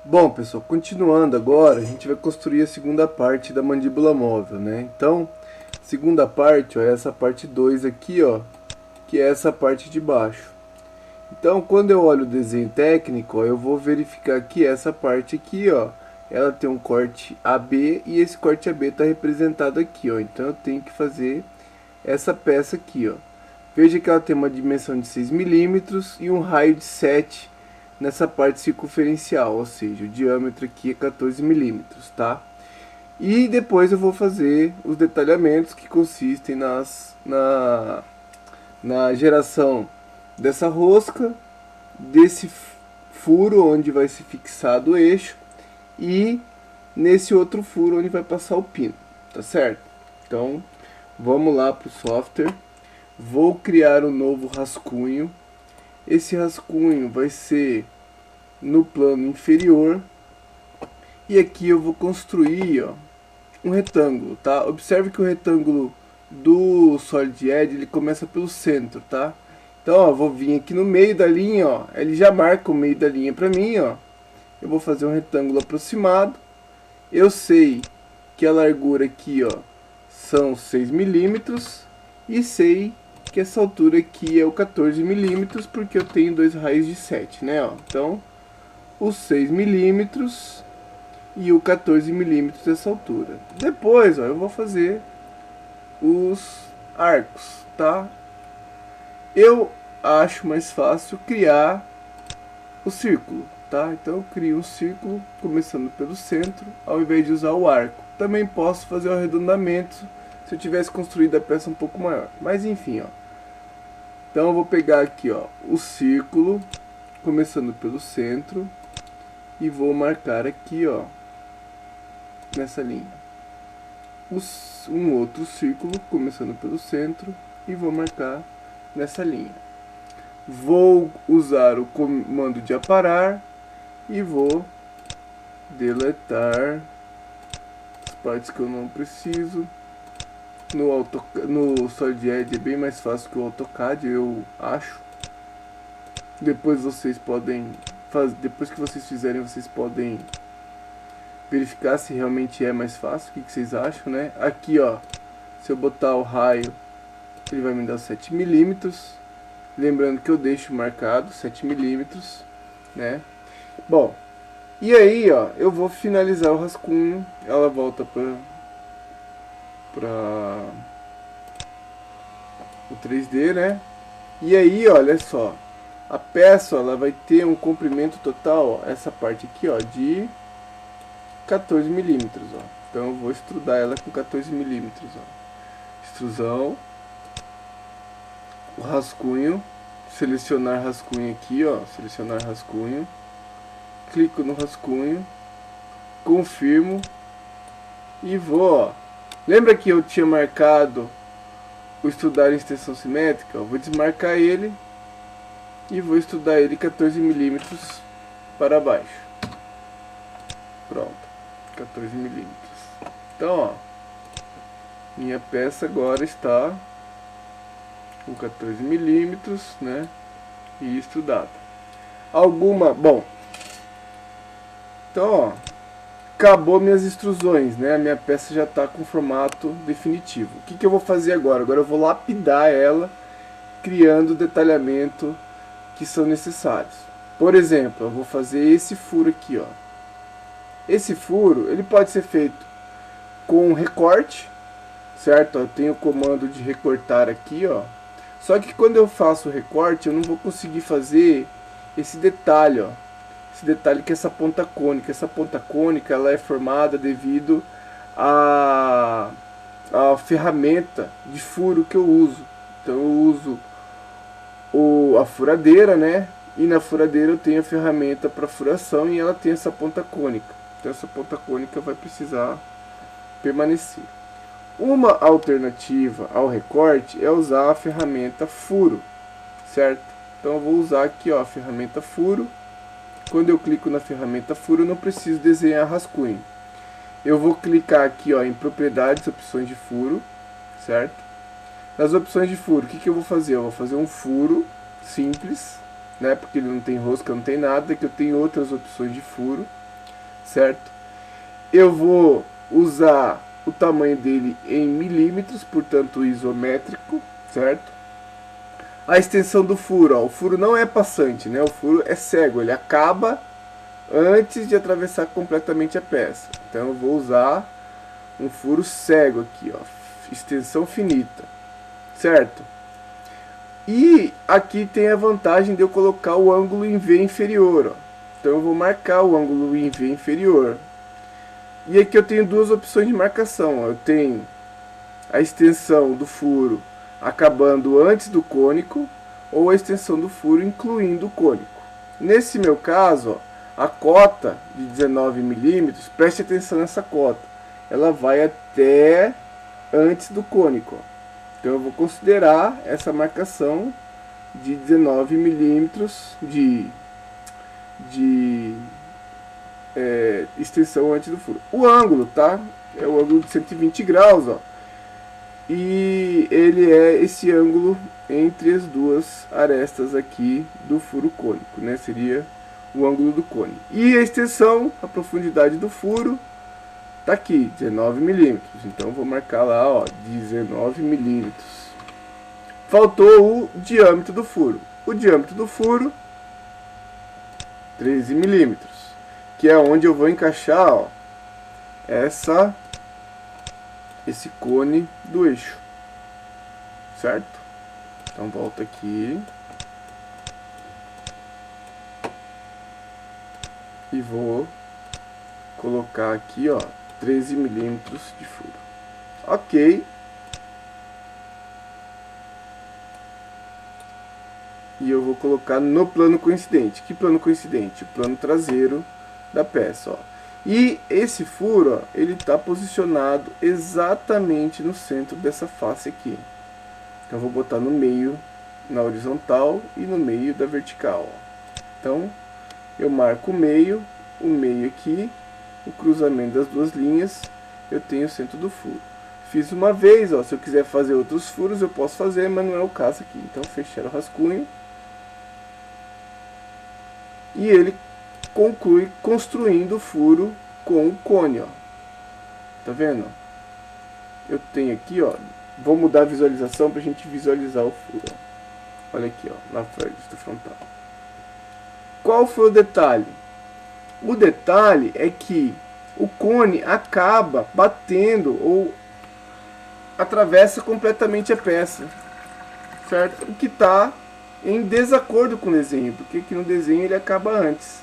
Bom, pessoal, continuando agora, a gente vai construir a segunda parte da mandíbula móvel, né? Então, segunda parte, ó, é essa parte 2 aqui, ó, que é essa parte de baixo. Então, quando eu olho o desenho técnico, ó, eu vou verificar que essa parte aqui, ó, ela tem um corte AB e esse corte AB está representado aqui, ó. Então, eu tenho que fazer essa peça aqui, ó. Veja que ela tem uma dimensão de 6 milímetros e um raio de 7 nessa parte circunferencial, ou seja, o diâmetro aqui é 14 milímetros, tá? E depois eu vou fazer os detalhamentos que consistem na geração dessa rosca, desse furo onde vai ser fixado o eixo e nesse outro furo onde vai passar o pino, tá certo? Então, vamos lá para o software. Vou criar um novo rascunho. Esse rascunho vai ser no plano inferior. E aqui eu vou construir, ó, um retângulo, tá? Observe que o retângulo do Solid Edge ele começa pelo centro, tá? Então, ó, vou vir aqui no meio da linha, ó. Ele já marca o meio da linha para mim, ó. Eu vou fazer um retângulo aproximado. Eu sei que a largura aqui, ó, são 6 milímetros e sei que essa altura aqui é o 14 milímetros porque eu tenho dois raios de 7, né, ó. Então, os 6 milímetros e o 14 milímetros dessa altura. Depois, ó, eu vou fazer os arcos, tá? Eu acho mais fácil criar o círculo, tá? Então eu crio um círculo começando pelo centro, ao invés de usar o arco. Também posso fazer o arredondamento se eu tivesse construído a peça um pouco maior. Mas enfim, ó. Então eu vou pegar aqui, ó, o círculo começando pelo centro e vou marcar aqui, ó, nessa linha. Um outro círculo começando pelo centro e vou marcar nessa linha. Vou usar o comando de aparar e vou deletar as partes que eu não preciso. No Solid Edge é bem mais fácil que o AutoCAD, eu acho. Depois vocês podem depois que vocês fizerem, vocês podem verificar se realmente é mais fácil. O que vocês acham, né? Aqui, ó, se eu botar o raio, ele vai me dar 7 milímetros. Lembrando que eu deixo marcado 7 milímetros, né? Bom, e aí, ó, eu vou finalizar o rascunho. Ela volta para o 3D, né? E aí, olha só, a peça ela vai ter um comprimento total, ó, essa parte aqui, ó, de 14 milímetros, ó. Então eu vou extrudar ela com 14 milímetros, ó. Extrusão, o rascunho, selecionar rascunho aqui, ó, selecionar rascunho, clico no rascunho, confirmo e vou, ó. Lembra que eu tinha marcado o estudar em extensão simétrica? Eu vou desmarcar ele e vou estudar ele 14 milímetros para baixo. Pronto, 14 milímetros. Então, ó, minha peça agora está com 14 milímetros, né, e estudada. Bom, então, ó, acabou minhas extrusões, né? A minha peça já está com formato definitivo. O que eu vou fazer agora? Agora eu vou lapidar ela, criando o detalhamento que são necessários. Por exemplo, eu vou fazer esse furo aqui, ó. Esse furo, ele pode ser feito com um recorte, certo? Eu tenho o comando de recortar aqui, ó. Só que quando eu faço o recorte, eu não vou conseguir fazer esse detalhe, ó. Esse detalhe que é essa ponta cônica. Essa ponta cônica ela é formada devido à ferramenta de furo que eu uso. Então eu uso a furadeira, né? E na furadeira eu tenho a ferramenta para furação e ela tem essa ponta cônica. Então essa ponta cônica vai precisar permanecer. Uma alternativa ao recorte é usar a ferramenta furo, certo? Então eu vou usar aqui, ó, a ferramenta furo. Quando eu clico na ferramenta furo, eu não preciso desenhar rascunho. Eu vou clicar aqui, ó, em propriedades, opções de furo, certo? Nas opções de furo, o que eu vou fazer? Eu vou fazer um furo simples, né? Porque ele não tem rosca, não tem nada, que eu tenho outras opções de furo. certo? Eu vou usar o tamanho dele em milímetros, portanto isométrico, certo? A extensão do furo, ó, o furo não é passante, né? O furo é cego, ele acaba antes de atravessar completamente a peça. Então eu vou usar um furo cego aqui, ó, extensão finita, certo? E aqui tem a vantagem de eu colocar o ângulo em V inferior, ó. Então eu vou marcar o ângulo em V inferior. E aqui eu tenho duas opções de marcação, ó. Eu tenho a extensão do furo acabando antes do cônico, ou a extensão do furo incluindo o cônico. Nesse meu caso, ó, a cota de 19 milímetros, preste atenção nessa cota, ela vai até antes do cônico. Ó. Então eu vou considerar essa marcação de 19 milímetros de extensão antes do furo. O ângulo, tá? É o ângulo de 120 graus, ó. E ele é esse ângulo entre as duas arestas aqui do furo cônico, né? Seria o ângulo do cone. E a extensão, a profundidade do furo, tá aqui, 19 milímetros. Então eu vou marcar lá, ó, 19 milímetros. Faltou o diâmetro do furo. O diâmetro do furo, 13 milímetros, que é onde eu vou encaixar, ó, esse cone do eixo, certo? Então volta aqui e vou colocar aqui, ó, 13 milímetros de furo. Ok. E eu vou colocar no plano coincidente. Que plano coincidente? O plano traseiro da peça, ó. E esse furo, ó, ele está posicionado exatamente no centro dessa face aqui. Então eu vou botar no meio, na horizontal e no meio da vertical, ó. Então eu marco o meio aqui, o cruzamento das duas linhas, eu tenho o centro do furo. Fiz uma vez, ó, se eu quiser fazer outros furos eu posso fazer, mas não é o caso aqui. Então fechar o rascunho. E ele conclui construindo o furo com o cone, ó. Tá vendo? Eu tenho aqui, ó, vou mudar a visualização pra gente visualizar o furo, ó. Olha aqui, ó, na frente do frontal. Qual foi o detalhe? O detalhe é que o cone acaba batendo ou atravessa completamente a peça, certo? O que está em desacordo com o desenho, porque aqui no desenho ele acaba antes.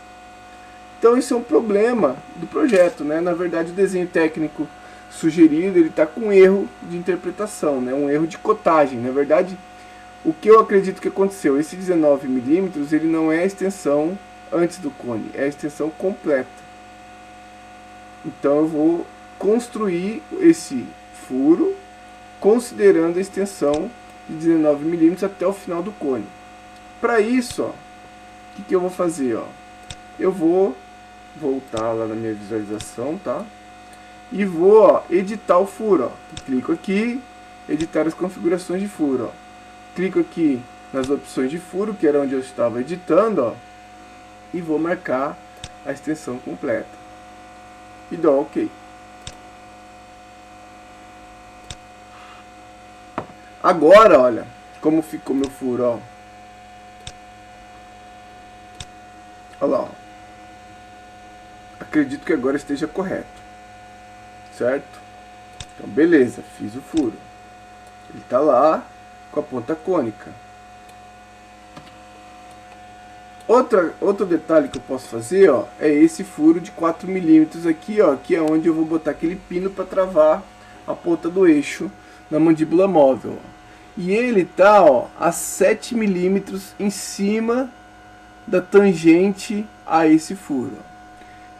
Então isso é um problema do projeto, né? Na verdade o desenho técnico sugerido, ele está com erro de interpretação, né? Um erro de cotagem. Na verdade, o que eu acredito que aconteceu, esse 19 milímetros, ele não é a extensão antes do cone, é a extensão completa. Então eu vou construir esse furo considerando a extensão de 19 milímetros até o final do cone. Para isso, ó, o que eu vou fazer? Ó? Eu vou voltar lá na minha visualização, tá? E vou, ó, editar o furo. Ó. Clico aqui, editar as configurações de furo. Ó. Clico aqui nas opções de furo, que era onde eu estava editando, ó, e vou marcar a extensão completa. E dou OK. Agora, olha como ficou meu furo, ó. Olha lá, ó. Acredito que agora esteja correto, certo? Então beleza, fiz o furo. Ele está lá com a ponta cônica. Outro detalhe que eu posso fazer, ó, é esse furo de 4 milímetros aqui, ó, que é onde eu vou botar aquele pino para travar a ponta do eixo na mandíbula móvel. Ó. E ele tá, ó, a 7 milímetros em cima da tangente a esse furo. Ó.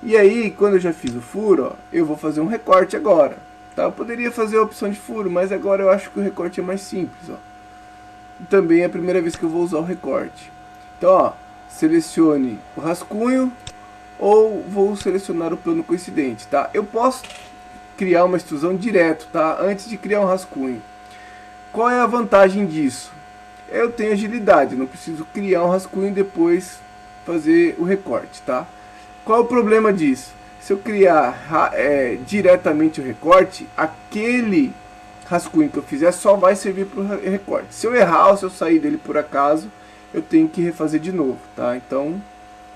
E aí, quando eu já fiz o furo, ó, eu vou fazer um recorte agora. Tá? Eu poderia fazer a opção de furo, mas agora eu acho que o recorte é mais simples. Ó. E também é a primeira vez que eu vou usar o recorte. Então, ó, selecione o rascunho ou vou selecionar o plano coincidente. Tá? Eu posso criar uma extrusão direto, tá? Antes de criar um rascunho. Qual é a vantagem disso? Eu tenho agilidade, não preciso criar um rascunho e depois fazer o recorte, tá? Qual é o problema disso? Se eu criar diretamente o recorte, aquele rascunho que eu fizer só vai servir para o recorte. Se eu errar ou se eu sair dele por acaso, eu tenho que refazer de novo, tá? Então,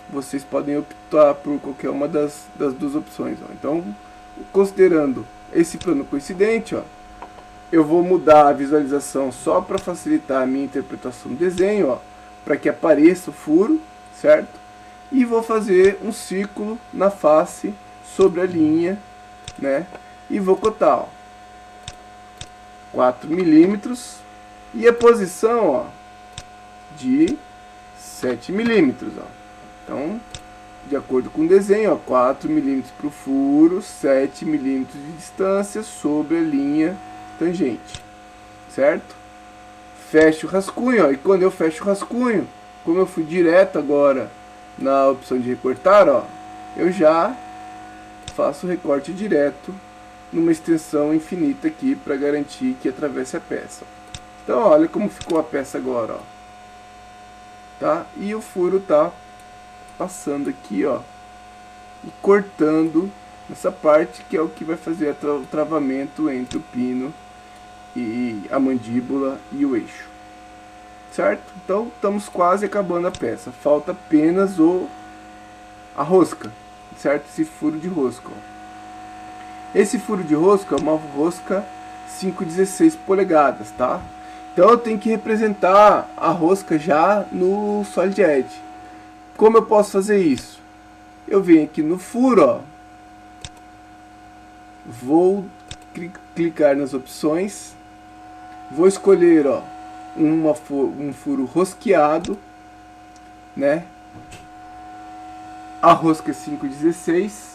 vocês podem optar por qualquer uma das duas opções, ó. Então, considerando esse plano coincidente, ó, eu vou mudar a visualização só para facilitar a minha interpretação do desenho, ó, para que apareça o furo, certo? E vou fazer um círculo na face sobre a linha, né? E vou cotar, ó, 4 milímetros e a posição, ó, de 7 milímetros, ó. Então, de acordo com o desenho, ó, 4 milímetros para o furo, 7 milímetros de distância sobre a linha tangente, certo? Fecho o rascunho, ó, e quando eu fecho o rascunho, como eu fui direto agora na opção de recortar, ó, eu já faço o recorte direto numa extensão infinita aqui para garantir que atravesse a peça. Então, ó, olha como ficou a peça agora, ó. Tá? E o furo tá passando aqui, ó, e cortando essa parte que é o que vai fazer o travamento entre o pino e a mandíbula e o eixo, certo? Então estamos quase acabando a peça, falta apenas a rosca, certo? Esse furo de rosca, ó. Esse furo de rosca é uma rosca 5/16 polegadas, tá? Então eu tenho que representar a rosca já no Solid Edge. Como eu posso fazer isso? Eu venho aqui no furo, ó, vou clicar nas opções, vou escolher, ó, um furo rosqueado, né? A rosca é 5/16.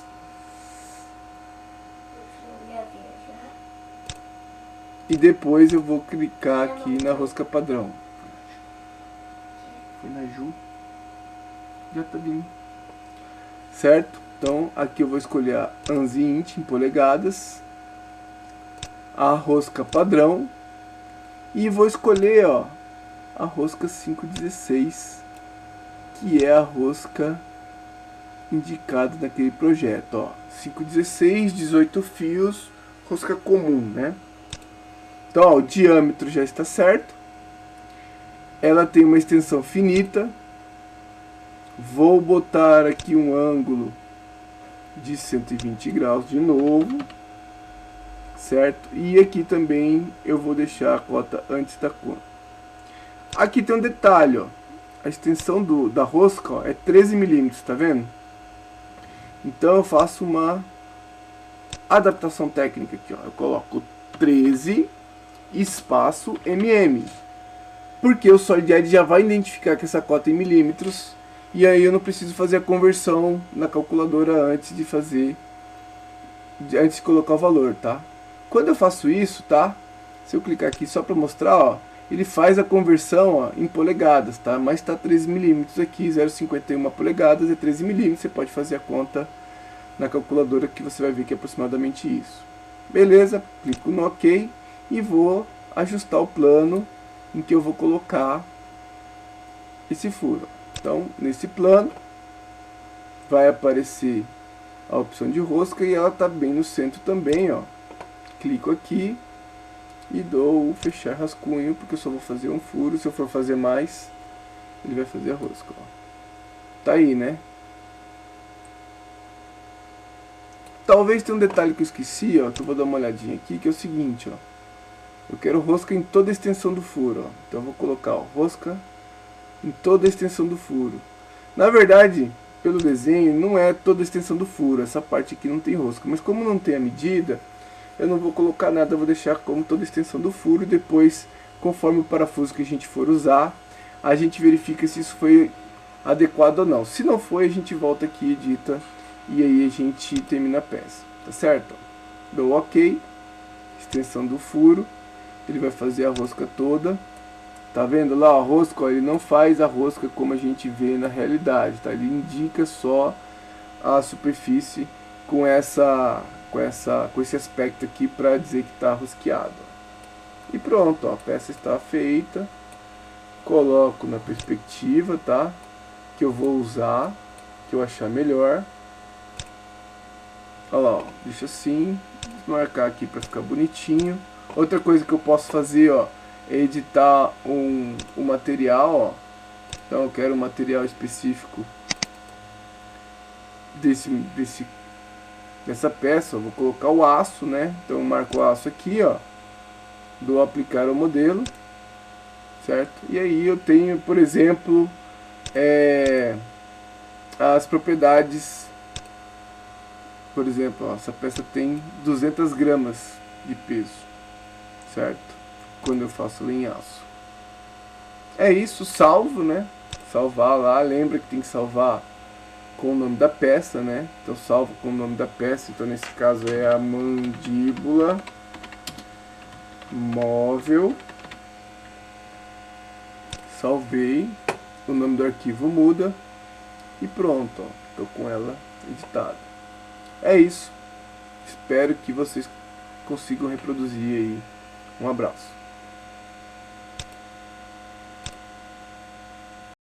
E depois eu vou clicar aqui na rosca padrão. Foi na Ju. Já tá vindo. Certo? Então aqui eu vou escolher a ANSI Int em polegadas, a rosca padrão, e vou escolher, ó, a rosca 5/16, que é a rosca indicada naquele projeto, ó. 5/16, 18 fios, rosca comum, né? Então, ó, o diâmetro já está certo. Ela tem uma extensão finita. Vou botar aqui um ângulo de 120 graus de novo, certo? E aqui também eu vou deixar a cota antes da conta. Aqui tem um detalhe, ó. A extensão da rosca, ó, é 13 milímetros, tá vendo? Então eu faço uma adaptação técnica aqui, ó. Eu coloco 13 espaço mm, porque o Solid Edge já vai identificar que essa cota é em milímetros, e aí eu não preciso fazer a conversão na calculadora antes de colocar o valor, tá? Quando eu faço isso, tá? Se eu clicar aqui só para mostrar, ó, ele faz a conversão, ó, em polegadas, tá? Mas tá 13 milímetros aqui, 0,51 polegadas é 13 milímetros. Você pode fazer a conta na calculadora que você vai ver que é aproximadamente isso. Beleza? Clico no OK e vou ajustar o plano em que eu vou colocar esse furo. Então, nesse plano vai aparecer a opção de rosca e ela está bem no centro também, ó. Clico aqui e dou o fechar rascunho, porque eu só vou fazer um furo. Se eu for fazer mais, ele vai fazer a rosca, ó. Tá aí, né? Talvez tenha um detalhe que eu esqueci, ó, que eu vou dar uma olhadinha aqui, que é o seguinte, ó. Eu quero rosca em toda a extensão do furo, ó. Então eu vou colocar, ó, rosca em toda a extensão do furo. Na verdade, pelo desenho, não é toda a extensão do furo. Essa parte aqui não tem rosca. Mas como não tem a medida, eu não vou colocar nada. Eu vou deixar como toda a extensão do furo. E depois, conforme o parafuso que a gente for usar, a gente verifica se isso foi adequado ou não. Se não foi, a gente volta aqui, edita, e aí a gente termina a peça. Tá certo? Dou OK. Extensão do furo. Ele vai fazer a rosca toda. Tá vendo lá a rosca? Ó, ele não faz a rosca como a gente vê na realidade, tá? Ele indica só a superfície com esse aspecto aqui para dizer que está rosqueado. E pronto, ó, a peça está feita. Coloco na perspectiva, tá? Que eu vou usar, que eu achar melhor. Olha lá, ó, deixa assim, marcar aqui para ficar bonitinho. Outra coisa que eu posso fazer, ó, é editar um material, ó. Então eu quero um material específico dessa peça, ó. Vou colocar o aço, né? Então eu marco o aço aqui, ó, dou aplicar ao modelo, certo? E aí eu tenho, por exemplo, as propriedades. Por exemplo, ó, essa peça tem 200 gramas de peso, certo? Quando eu faço ela em aço. É isso, salvo, né? Salvar lá, lembra que tem que salvar com o nome da peça, né? Então salvo com o nome da peça, então nesse caso é a mandíbula móvel. Salvei, o nome do arquivo muda e pronto, ó, tô com ela editada. É isso. Espero que vocês consigam reproduzir aí. Um abraço.